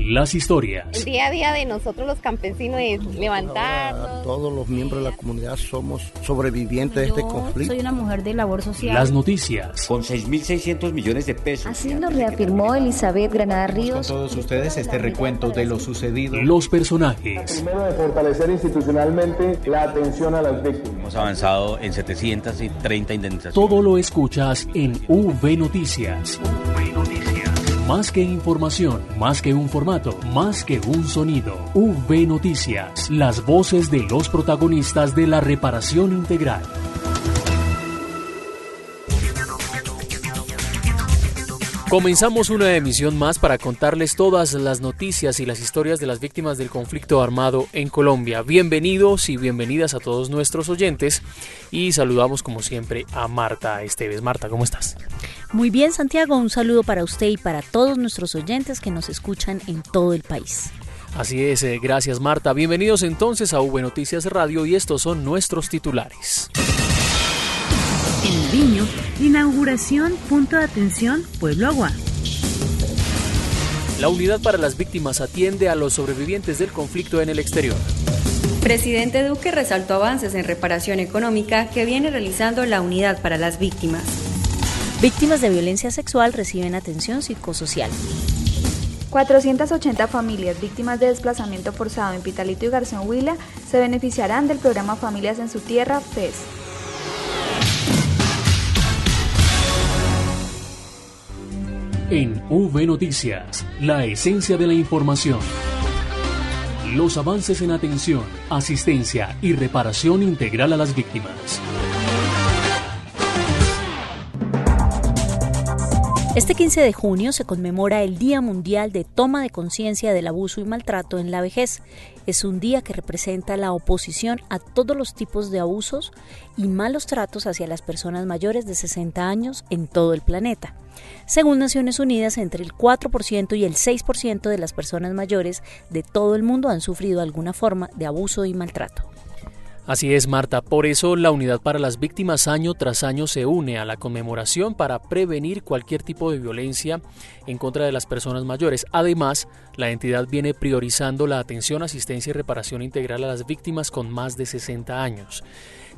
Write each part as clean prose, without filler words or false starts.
las historias. El día a día de nosotros los campesinos es levantarnos. Todos los miembros de la comunidad somos sobrevivientes de este conflicto. Soy una mujer de labor social. Las noticias. Con 6.600 millones de pesos. Así lo reafirmó Elizabeth Granada Ríos. Con todos ustedes este recuento de lo sucedido. Los personajes. Primero, de fortalecer institucionalmente la atención a las víctimas. Hemos avanzado en 730 indemnizaciones. Todo lo escuchas en V Noticias. Más que información, más que un formato, más que un sonido. V Noticias, las voces de los protagonistas de la reparación integral. Comenzamos una emisión más para contarles todas las noticias y las historias de las víctimas del conflicto armado en Colombia. Bienvenidos y bienvenidas a todos nuestros oyentes y saludamos como siempre a Marta Esteves. Marta, ¿cómo estás? Muy bien, Santiago, un saludo para usted y para todos nuestros oyentes que nos escuchan en todo el país. Así es, gracias Marta. Bienvenidos entonces a V Noticias Radio y estos son nuestros titulares. En Nariño, inauguración punto de atención Pueblo Agua. La unidad para las víctimas atiende a los sobrevivientes del conflicto en el exterior. Presidente Duque resaltó avances en reparación económica que viene realizando la unidad para las víctimas. Víctimas de violencia sexual reciben atención psicosocial. 480 familias víctimas de desplazamiento forzado en Pitalito y Garzón Huila se beneficiarán del programa Familias en su Tierra, FES. En V Noticias, la esencia de la información. Los avances en atención, asistencia y reparación integral a las víctimas. Este 15 de junio se conmemora el Día Mundial de Toma de Conciencia del Abuso y Maltrato en la Vejez. Es un día que representa la oposición a todos los tipos de abusos y malos tratos hacia las personas mayores de 60 años en todo el planeta. Según Naciones Unidas, entre el 4% y el 6% de las personas mayores de todo el mundo han sufrido alguna forma de abuso y maltrato. Así es, Marta. Por eso la Unidad para las Víctimas año tras año se une a la conmemoración para prevenir cualquier tipo de violencia en contra de las personas mayores. Además, la entidad viene priorizando la atención, asistencia y reparación integral a las víctimas con más de 60 años.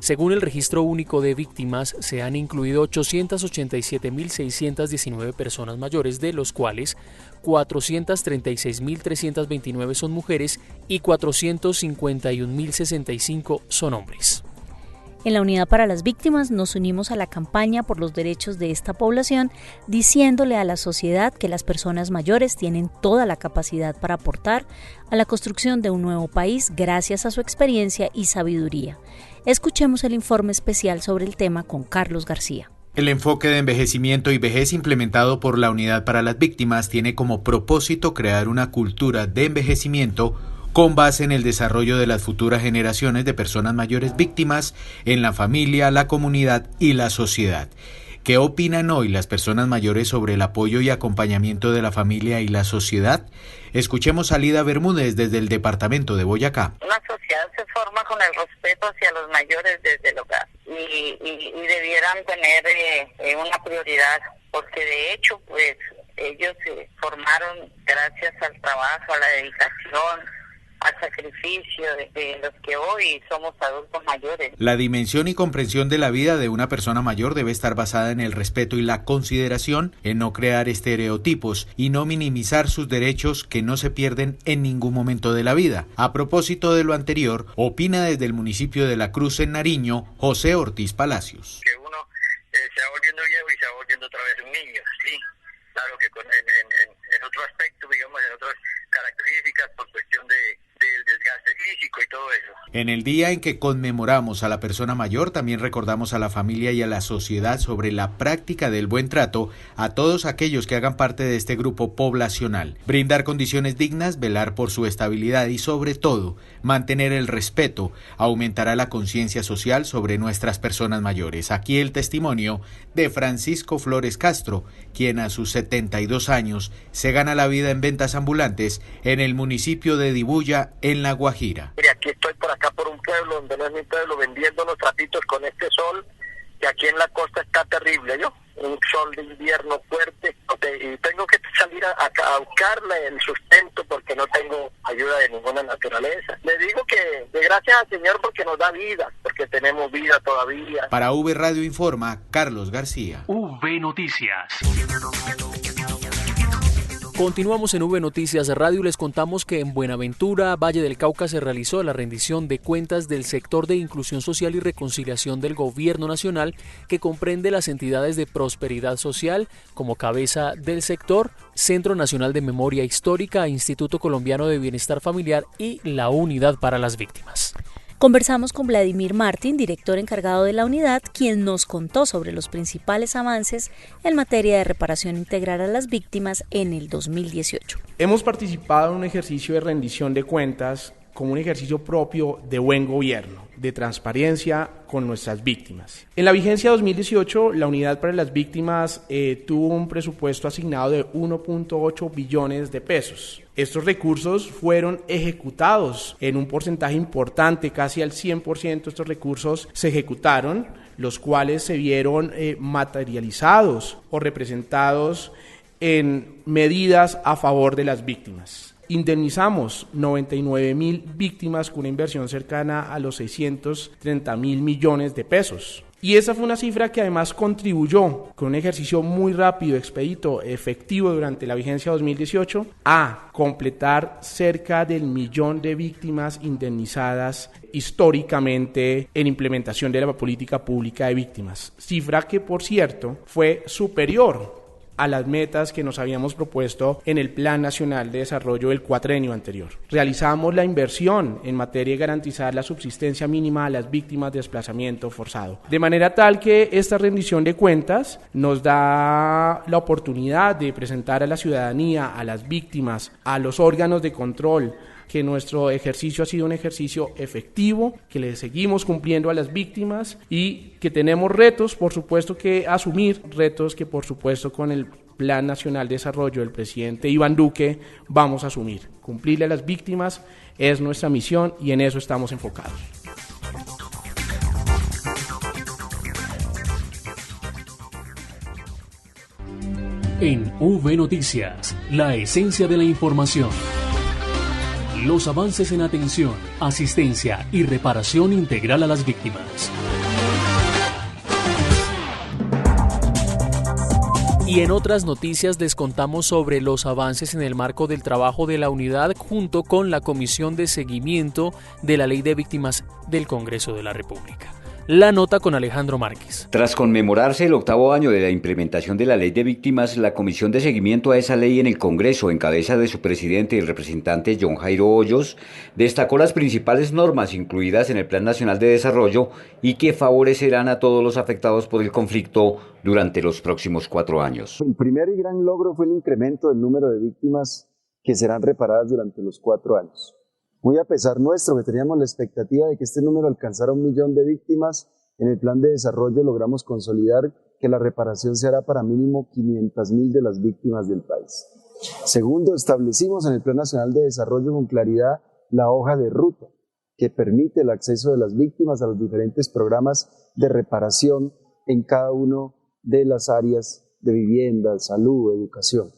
Según el Registro Único de Víctimas, se han incluido 887.619 personas mayores, de los cuales 436.329 son mujeres y 451.065 son hombres. En la Unidad para las Víctimas nos unimos a la campaña por los derechos de esta población, diciéndole a la sociedad que las personas mayores tienen toda la capacidad para aportar a la construcción de un nuevo país gracias a su experiencia y sabiduría. Escuchemos el informe especial sobre el tema con Carlos García. El enfoque de envejecimiento y vejez implementado por la Unidad para las Víctimas tiene como propósito crear una cultura de envejecimiento con base en el desarrollo de las futuras generaciones de personas mayores víctimas en la familia, la comunidad y la sociedad. ¿Qué opinan hoy las personas mayores sobre el apoyo y acompañamiento de la familia y la sociedad? Escuchemos a Lida Bermúdez desde el departamento de Boyacá. Una sociedad se forma con el respeto hacia los mayores desde el hogar y debieran tener una prioridad, porque de hecho pues ellos se formaron gracias al trabajo, a la dedicación, al sacrificio de los que hoy somos adultos mayores. La dimensión y comprensión de la vida de una persona mayor debe estar basada en el respeto y la consideración, en no crear estereotipos y no minimizar sus derechos que no se pierden en ningún momento de la vida. A propósito de lo anterior, opina desde el municipio de La Cruz en Nariño, José Ortiz Palacios. Que uno se va volviendo viejo y se va volviendo otra vez un niño, sí. Claro que en otro aspecto, digamos, en otras características por cuestión del desgaste físico y todo eso. En el día en que conmemoramos a la persona mayor, también recordamos a la familia y a la sociedad sobre la práctica del buen trato a todos aquellos que hagan parte de este grupo poblacional. Brindar condiciones dignas, velar por su estabilidad y sobre todo, mantener el respeto, aumentará la conciencia social sobre nuestras personas mayores. Aquí el testimonio de Francisco Flores Castro, quien a sus 72 años se gana la vida en ventas ambulantes en el municipio de Dibuya, en La Guajira. Mire, aquí estoy por acá por un pueblo donde no es mi pueblo, vendiendo los trapitos con este sol, que aquí en la costa está terrible, ¿yo? un sol de invierno fuerte y tengo que salir a buscarle el sustento porque no tengo ayuda de ninguna naturaleza. Le digo que de gracias al Señor porque nos da vida, porque tenemos vida todavía. Para V Radio Informa, Carlos García. V Noticias. Continuamos en V Noticias Radio y les contamos que en Buenaventura, Valle del Cauca, se realizó la rendición de cuentas del sector de inclusión social y reconciliación del Gobierno Nacional, que comprende las entidades de prosperidad social como cabeza del sector, Centro Nacional de Memoria Histórica, Instituto Colombiano de Bienestar Familiar y la Unidad para las Víctimas. Conversamos con Vladimir Martín, director encargado de la unidad, quien nos contó sobre los principales avances en materia de reparación integral a las víctimas en el 2018. Hemos participado en un ejercicio de rendición de cuentas como un ejercicio propio de buen gobierno, de transparencia con nuestras víctimas. En la vigencia 2018, la Unidad para las Víctimas tuvo un presupuesto asignado de 1.8 billones de pesos. Estos recursos fueron ejecutados en un porcentaje importante, casi al 100% estos recursos se ejecutaron, los cuales se vieron materializados o representados en medidas a favor de las víctimas. Indemnizamos 99.000 víctimas con una inversión cercana a los 630.000 millones de pesos. Y esa fue una cifra que además contribuyó, con un ejercicio muy rápido, expedito, efectivo durante la vigencia 2018, a completar cerca del 1 millón de víctimas indemnizadas históricamente en implementación de la política pública de víctimas. Cifra que, por cierto, fue superior a las metas que nos habíamos propuesto en el Plan Nacional de Desarrollo del cuatrenio anterior. Realizamos la inversión en materia de garantizar la subsistencia mínima a las víctimas de desplazamiento forzado, de manera tal que esta rendición de cuentas nos da la oportunidad de presentar a la ciudadanía, a las víctimas, a los órganos de control, que nuestro ejercicio ha sido un ejercicio efectivo, que le seguimos cumpliendo a las víctimas y que tenemos retos, por supuesto, que asumir, retos que por supuesto con el Plan Nacional de Desarrollo del presidente Iván Duque vamos a asumir. Cumplirle a las víctimas es nuestra misión y en eso estamos enfocados. En V Noticias, la esencia de la información. Los avances en atención, asistencia y reparación integral a las víctimas. Y en otras noticias les contamos sobre los avances en el marco del trabajo de la unidad junto con la Comisión de Seguimiento de la Ley de Víctimas del Congreso de la República. La nota con Alejandro Márquez. Tras conmemorarse el 8º año de la implementación de la Ley de Víctimas, la Comisión de Seguimiento a esa ley en el Congreso, en cabeza de su presidente y el representante John Jairo Hoyos, destacó las principales normas incluidas en el Plan Nacional de Desarrollo y que favorecerán a todos los afectados por el conflicto durante los próximos 4 años. El primer y gran logro fue el incremento del número de víctimas que serán reparadas durante los 4 años. Muy a pesar nuestro, que teníamos la expectativa de que este número alcanzara 1 millón de víctimas, en el plan de desarrollo logramos consolidar que la reparación se hará para mínimo 500.000 de las víctimas del país. Segundo, establecimos en el Plan Nacional de Desarrollo con claridad la hoja de ruta que permite el acceso de las víctimas a los diferentes programas de reparación en cada una de las áreas de vivienda, salud, educación.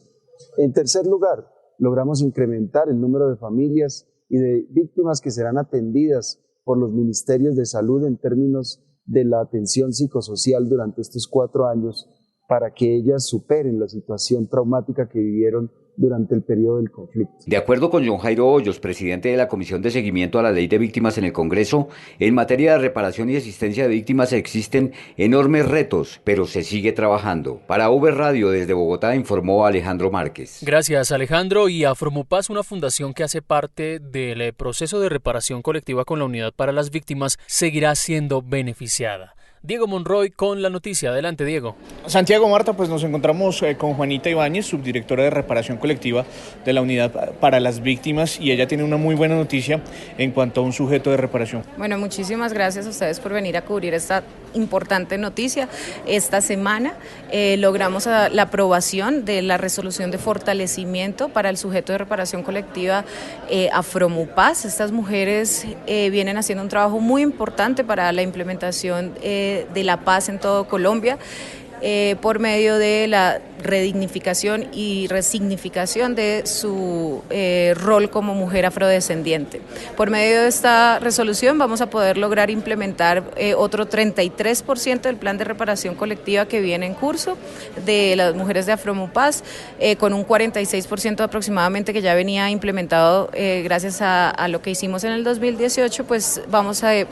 En tercer lugar, logramos incrementar el número de familias y de víctimas que serán atendidas por los ministerios de salud en términos de la atención psicosocial durante estos 4 años para que ellas superen la situación traumática que vivieron durante el periodo del conflicto. De acuerdo con John Jairo Hoyos, presidente de la Comisión de Seguimiento a la Ley de Víctimas en el Congreso, en materia de reparación y asistencia de víctimas existen enormes retos, pero se sigue trabajando. Para V Radio desde Bogotá informó Alejandro Márquez. Gracias, Alejandro. Y Afromupaz, una fundación que hace parte del proceso de reparación colectiva con la Unidad para las Víctimas, seguirá siendo beneficiada. Diego Monroy con la noticia. Adelante, Diego. Santiago, Marta, pues nos encontramos con Juanita Ibáñez, subdirectora de reparación colectiva de la Unidad para las Víctimas, y ella tiene una muy buena noticia en cuanto a un sujeto de reparación. Bueno, muchísimas gracias a ustedes por venir a cubrir esta importante noticia. Esta semana logramos la aprobación de la resolución de fortalecimiento para el sujeto de reparación colectiva Afromupaz. Estas mujeres vienen haciendo un trabajo muy importante para la implementación de la paz en todo Colombia. por medio de la redignificación y resignificación de su rol como mujer afrodescendiente. Por medio de esta resolución vamos a poder lograr implementar otro 33% del plan de reparación colectiva que viene en curso de las mujeres de Afromupaz, con un 46% aproximadamente que ya venía implementado gracias a lo que hicimos en el 2018, pues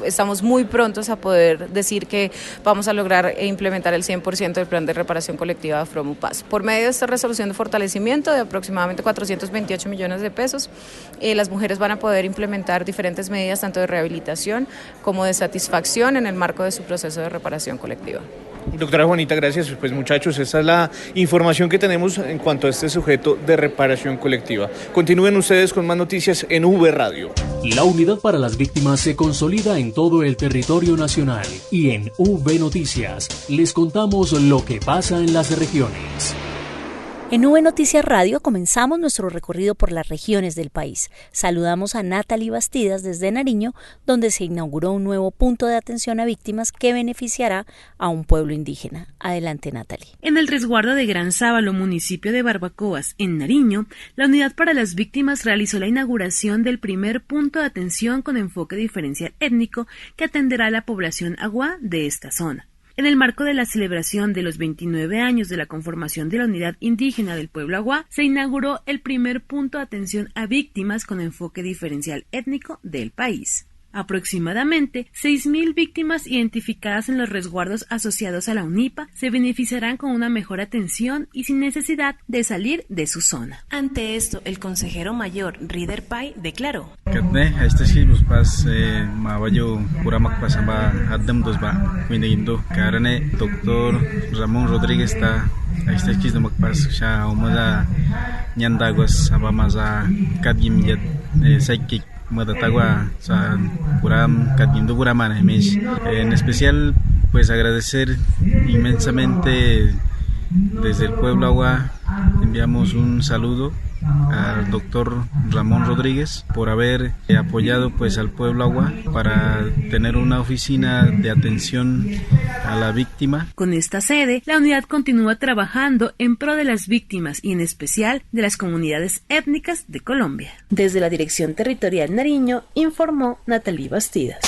estamos muy prontos a poder decir que vamos a lograr implementar el 100% del plan de reparación colectiva de Afromupaz. Por medio de esta resolución de fortalecimiento de aproximadamente 428 millones de pesos, las mujeres van a poder implementar diferentes medidas tanto de rehabilitación como de satisfacción en el marco de su proceso de reparación colectiva. Doctora Juanita, gracias. Pues muchachos, esta es la información que tenemos en cuanto a este sujeto de reparación colectiva. Continúen ustedes con más noticias en V Radio. La unidad para las víctimas se consolida en todo el territorio nacional y en V Noticias les contamos lo que pasa en las regiones. En V Noticias Radio comenzamos nuestro recorrido por las regiones del país. Saludamos a Natalie Bastidas desde Nariño, donde se inauguró un nuevo punto de atención a víctimas que beneficiará a un pueblo indígena. Adelante, Natalie. En el resguardo de Gran Sábalo, municipio de Barbacoas, en Nariño, la Unidad para las Víctimas realizó la inauguración del primer punto de atención con enfoque diferencial étnico que atenderá a la población aguá de esta zona. En el marco de la celebración de los 29 años de la conformación de la Unidad Indígena del Pueblo Aguá, se inauguró el primer punto de atención a víctimas con enfoque diferencial étnico del país. Aproximadamente 6.000 víctimas identificadas en los resguardos asociados a la UNIPA se beneficiarán con una mejor atención y sin necesidad de salir de su zona. Ante esto, el consejero mayor Rider Pai declaró: Doctor Ramón Rodríguez está en especial, pues agradecer inmensamente desde el pueblo Aguá. Enviamos un saludo al doctor Ramón Rodríguez por haber apoyado pues al pueblo Aguá para tener una oficina de atención a la víctima. Con esta sede, la unidad continúa trabajando en pro de las víctimas y en especial de las comunidades étnicas de Colombia. Desde la Dirección Territorial Nariño, informó Natalie Bastidas.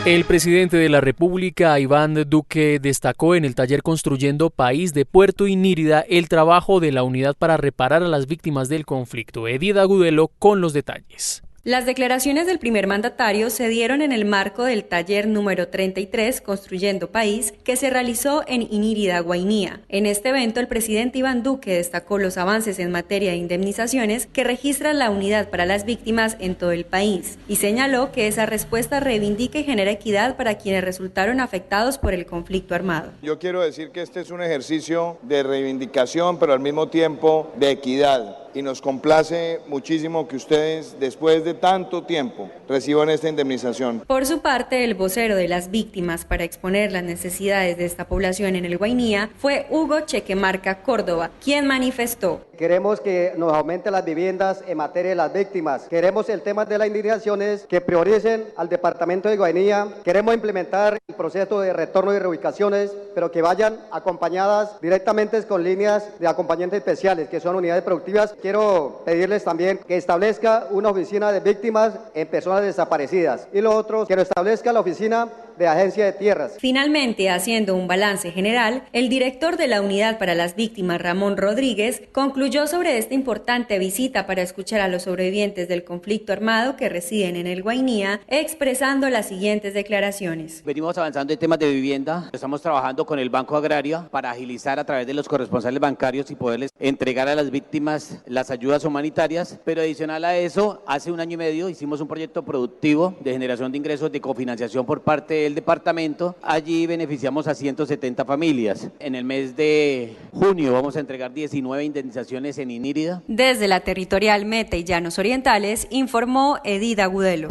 El presidente de la República, Iván Duque, destacó en el taller Construyendo País de Puerto Inírida el trabajo de la unidad para reparar a las víctimas del conflicto. Edith Agudelo con los detalles. Las declaraciones del primer mandatario se dieron en el marco del taller número 33, Construyendo País, que se realizó en Inírida, Guainía. En este evento, el presidente Iván Duque destacó los avances en materia de indemnizaciones que registra la unidad para las víctimas en todo el país y señaló que esa respuesta reivindica y genera equidad para quienes resultaron afectados por el conflicto armado. Yo quiero decir que este es un ejercicio de reivindicación, pero al mismo tiempo de equidad. Y nos complace muchísimo que ustedes, después de tanto tiempo, reciban esta indemnización. Por su parte, el vocero de las víctimas para exponer las necesidades de esta población en el Guainía fue Hugo Chequemarca Córdoba, quien manifestó: queremos que nos aumenten las viviendas en materia de las víctimas. Queremos el tema de las indemnizaciones que prioricen al departamento de Guainía. Queremos implementar el proceso de retorno y reubicaciones, pero que vayan acompañadas directamente con líneas de acompañantes especiales, que son unidades productivas. Quiero pedirles también que establezca una oficina de víctimas en personas desaparecidas. Y lo otro, que establezca la oficina de Agencia de Tierras. Finalmente, haciendo un balance general, el director de la Unidad para las Víctimas, Ramón Rodríguez, concluyó sobre esta importante visita para escuchar a los sobrevivientes del conflicto armado que residen en el Guainía, expresando las siguientes declaraciones. Venimos avanzando en temas de vivienda, estamos trabajando con el Banco Agrario para agilizar a través de los corresponsales bancarios y poderles entregar a las víctimas las ayudas humanitarias, pero adicional a eso, hace 1 año y medio hicimos un proyecto productivo de generación de ingresos de cofinanciación por parte del departamento. Allí beneficiamos a 170 familias. En el mes de junio vamos a entregar 19 indemnizaciones en Inírida. Desde la territorial Meta y Llanos Orientales, informó Edith Agudelo.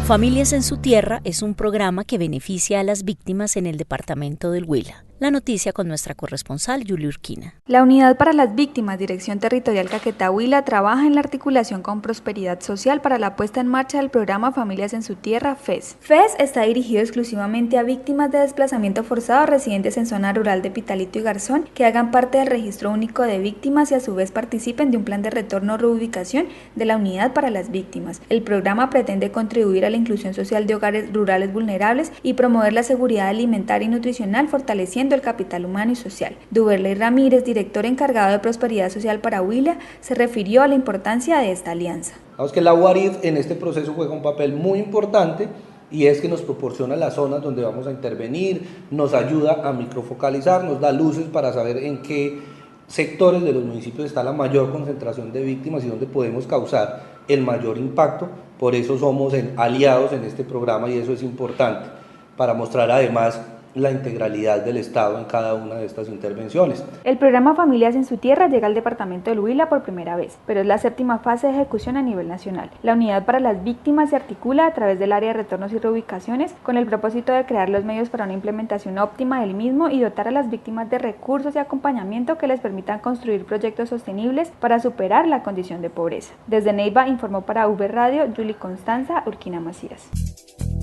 Familias en su Tierra es un programa que beneficia a las víctimas en el departamento del Huila. La noticia con nuestra corresponsal Julia Urquina. La Unidad para las Víctimas, Dirección Territorial Caquetá Huila, trabaja en la articulación con Prosperidad Social para la puesta en marcha del programa Familias en su Tierra, FES. FES está dirigido exclusivamente a víctimas de desplazamiento forzado residentes en zona rural de Pitalito y Garzón que hagan parte del registro único de víctimas y a su vez participen de un plan de retorno o reubicación de la Unidad para las Víctimas. El programa pretende contribuir a la inclusión social de hogares rurales vulnerables y promover la seguridad alimentaria y nutricional, fortaleciendo el capital humano y social. Duberley Ramírez, director encargado de Prosperidad Social para Huila, se refirió a la importancia de esta alianza. Vamos que la UARIF en este proceso juega un papel muy importante y es que nos proporciona las zonas donde vamos a intervenir, nos ayuda a microfocalizar, nos da luces para saber en qué sectores de los municipios está la mayor concentración de víctimas y donde podemos causar el mayor impacto. Por eso somos aliados en este programa y eso es importante para mostrar además la integralidad del Estado en cada una de estas intervenciones. El programa Familias en su Tierra llega al departamento del Huila por primera vez, pero es la séptima fase de ejecución a nivel nacional. La Unidad para las Víctimas se articula a través del área de retornos y reubicaciones con el propósito de crear los medios para una implementación óptima del mismo y dotar a las víctimas de recursos y acompañamiento que les permitan construir proyectos sostenibles para superar la condición de pobreza. Desde Neiva informó para V Radio Julie Constanza Urquina Macías.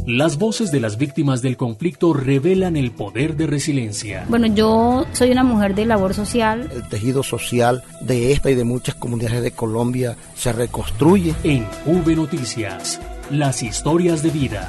Las voces de las víctimas del conflicto revelan el poder de resiliencia. Bueno, yo soy una mujer de labor social. El tejido social de esta y de muchas comunidades de Colombia se reconstruye. En V Noticias, las historias de vida.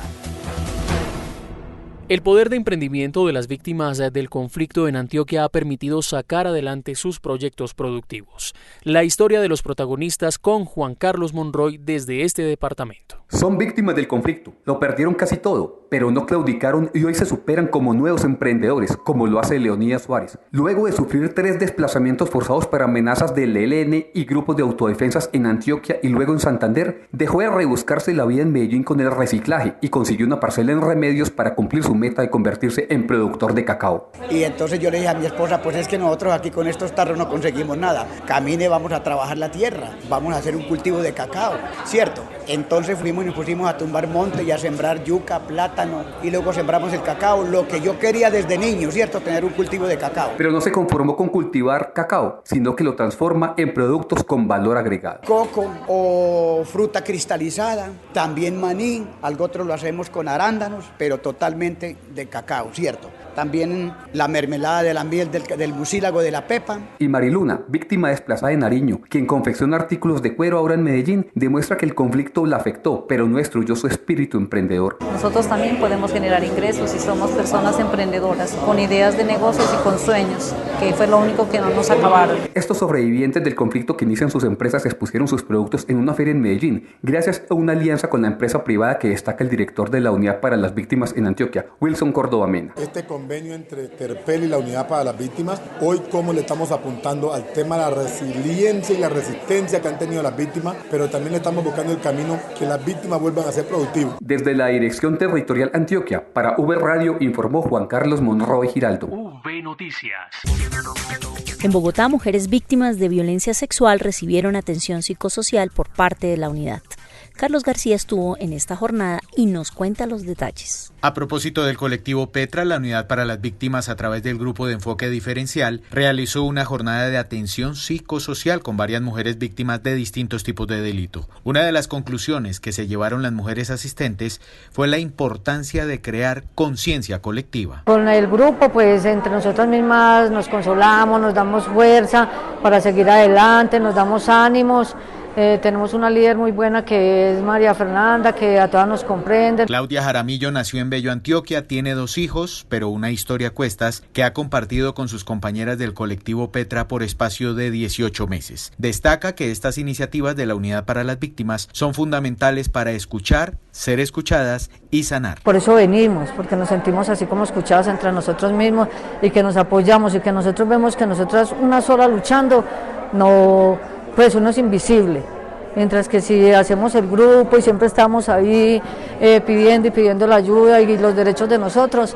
El poder de emprendimiento de las víctimas del conflicto en Antioquia ha permitido sacar adelante sus proyectos productivos. La historia de los protagonistas con Juan Carlos Monroy desde este departamento. Son víctimas del conflicto, lo perdieron casi todo, pero no claudicaron y hoy se superan como nuevos emprendedores, como lo hace Leonidas Suárez. Luego de sufrir 3 desplazamientos forzados por amenazas del ELN y grupos de autodefensas en Antioquia y luego en Santander, dejó de rebuscarse la vida en Medellín con el reciclaje y consiguió una parcela en Remedios para cumplir su meta de convertirse en productor de cacao. Y entonces yo le dije a mi esposa, pues es que nosotros aquí con estos tarros no conseguimos nada. Camine, vamos a trabajar la tierra, vamos a hacer un cultivo de cacao, ¿cierto? Entonces fuimos y nos pusimos a tumbar monte y a sembrar yuca, plátano y luego sembramos el cacao, lo que yo quería desde niño, ¿cierto? Tener un cultivo de cacao. Pero no se conformó con cultivar cacao, sino que lo transforma en productos con valor agregado. Coco o fruta cristalizada, también maní, algo otro lo hacemos con arándanos, pero totalmente de cacao, ¿cierto? También la mermelada de la miel del mucílago de la pepa. Y Mariluna, víctima desplazada de Nariño, quien confecciona artículos de cuero ahora en Medellín, demuestra que el conflicto la afectó, pero no destruyó su espíritu emprendedor. Nosotros también podemos generar ingresos y somos personas emprendedoras, con ideas de negocios y con sueños, que fue lo único que no nos acabaron. Estos sobrevivientes del conflicto que inician sus empresas expusieron sus productos en una feria en Medellín, gracias a una alianza con la empresa privada que destaca el director de la Unidad para las Víctimas en Antioquia, Wilson Córdoba Mena. Este convenio entre Terpel y la Unidad para las Víctimas, hoy cómo le estamos apuntando al tema de la resiliencia y la resistencia que han tenido las víctimas, pero también le estamos buscando el camino que las víctimas vuelvan a ser productivas. Desde la Dirección Territorial Antioquia, para V Radio informó Juan Carlos Monroy Giraldo. V Noticias. En Bogotá, mujeres víctimas de violencia sexual recibieron atención psicosocial por parte de la unidad. Carlos García estuvo en esta jornada y nos cuenta los detalles. A propósito del colectivo Petra, la Unidad para las Víctimas, a través del Grupo de Enfoque Diferencial, realizó una jornada de atención psicosocial con varias mujeres víctimas de distintos tipos de delito. Una de las conclusiones que se llevaron las mujeres asistentes fue la importancia de crear conciencia colectiva. Con el grupo, pues entre nosotras mismas nos consolamos, nos damos fuerza para seguir adelante, nos damos ánimos. Tenemos una líder muy buena que es María Fernanda, que a todas nos comprende. Claudia Jaramillo nació en Bello, Antioquia, tiene 2 hijos, pero una historia a cuestas que ha compartido con sus compañeras del colectivo Petra por espacio de 18 meses. Destaca que estas iniciativas de la Unidad para las Víctimas son fundamentales para escuchar, ser escuchadas y sanar. Por eso venimos, porque nos sentimos así como escuchadas entre nosotros mismos y que nos apoyamos y que nosotros vemos que nosotras una sola luchando, no, pues uno es invisible. Mientras que si hacemos el grupo y siempre estamos ahí pidiendo la ayuda y los derechos de nosotros,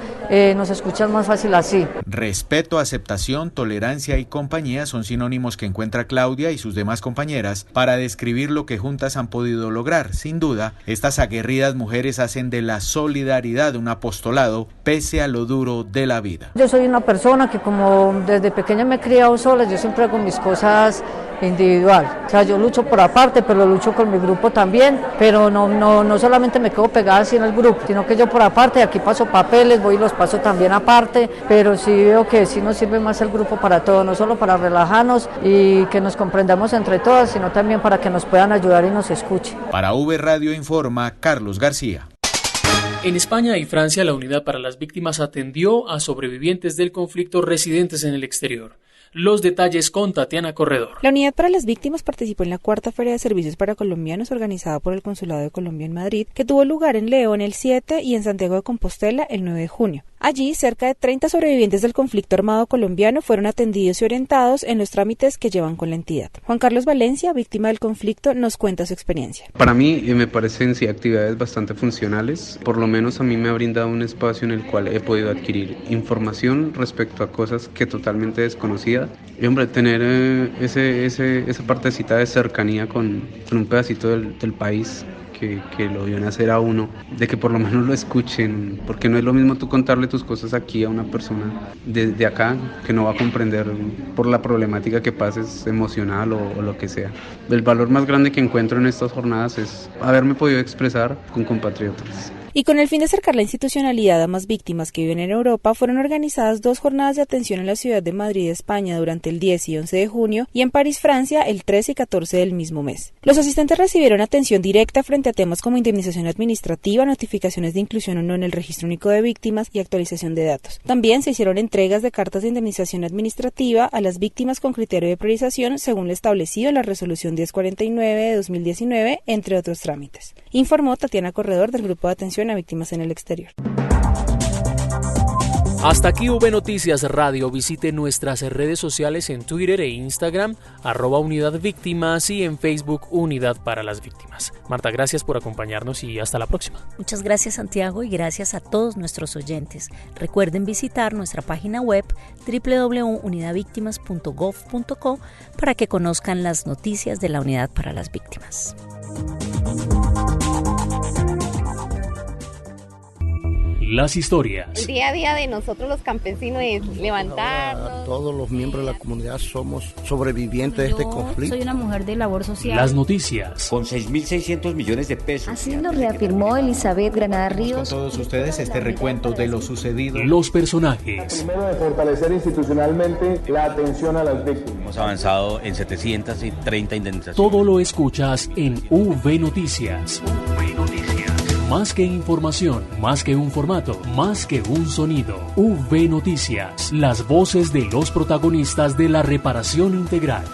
nos escuchan más fácil así. Respeto, aceptación, tolerancia y compañía son sinónimos que encuentra Claudia y sus demás compañeras para describir lo que juntas han podido lograr. Sin duda, estas aguerridas mujeres hacen de la solidaridad un apostolado pese a lo duro de la vida. Yo soy una persona que como desde pequeña me he criado sola, yo siempre hago mis cosas individual, o sea, yo lucho por aparte, pero lucho con mi grupo también, pero no solamente me quedo pegada así en el grupo, sino que yo por aparte, aquí paso papeles, voy y los paso también aparte, pero sí veo que sí nos sirve más el grupo para todo, no solo para relajarnos y que nos comprendamos entre todas, sino también para que nos puedan ayudar y nos escuchen. Para V Radio Informa, Carlos García. En España y Francia, la Unidad para las Víctimas atendió a sobrevivientes del conflicto residentes en el exterior. Los detalles con Tatiana Corredor. La Unidad para las Víctimas participó en la cuarta Feria de Servicios para Colombianos organizada por el Consulado de Colombia en Madrid, que tuvo lugar en León el 7 y en Santiago de Compostela el 9 de junio. Allí, cerca de 30 sobrevivientes del conflicto armado colombiano fueron atendidos y orientados en los trámites que llevan con la entidad. Juan Carlos Valencia, víctima del conflicto, nos cuenta su experiencia. Para mí me parecen sí actividades bastante funcionales. Por lo menos a mí me ha brindado un espacio en el cual he podido adquirir información respecto a cosas que totalmente desconocía. Y hombre, tener esa partecita de cercanía con un pedacito del país que lo vio nacer a uno, de que por lo menos lo escuchen, porque no es lo mismo tú contarle tus cosas aquí a una persona de acá que no va a comprender por la problemática que pases emocional o lo que sea. El valor más grande que encuentro en estas jornadas es haberme podido expresar con compatriotas. Y con el fin de acercar la institucionalidad a más víctimas que viven en Europa, fueron organizadas 2 jornadas de atención en la ciudad de Madrid, España, durante el 10 y 11 de junio, y en París, Francia, el 13 y 14 del mismo mes. Los asistentes recibieron atención directa frente a temas como indemnización administrativa, notificaciones de inclusión o no en el Registro Único de Víctimas y actualización de datos. También se hicieron entregas de cartas de indemnización administrativa a las víctimas con criterio de priorización según lo establecido en la Resolución 1049 de 2019, entre otros trámites. Informó Tatiana Corredor del Grupo de Atención a Víctimas en el Exterior. Hasta aquí V Noticias Radio. Visite nuestras redes sociales en Twitter e Instagram, @Unidad Víctimas, y en Facebook Unidad para las Víctimas. Marta, gracias por acompañarnos y hasta la próxima. Muchas gracias, Santiago, y gracias a todos nuestros oyentes. Recuerden visitar nuestra página web www.unidadvictimas.gov.co para que conozcan las noticias de la Unidad para las Víctimas. Las historias. El día a día de nosotros los campesinos es levantarnos. Todos los miembros de la comunidad somos sobrevivientes de este conflicto. Soy una mujer de labor social. Las noticias. Con 6.600 millones de pesos. Así lo reafirmó Elizabeth Granada Ríos. Con todos ustedes este recuento de lo sucedido. Los personajes. Primero, de fortalecer institucionalmente la atención a las víctimas. Hemos avanzado en 730 indemnizaciones. Todo lo escuchas en V Noticias. V Noticias. Más que información, más que un formato, más que un sonido. V Noticias, las voces de los protagonistas de la reparación integral.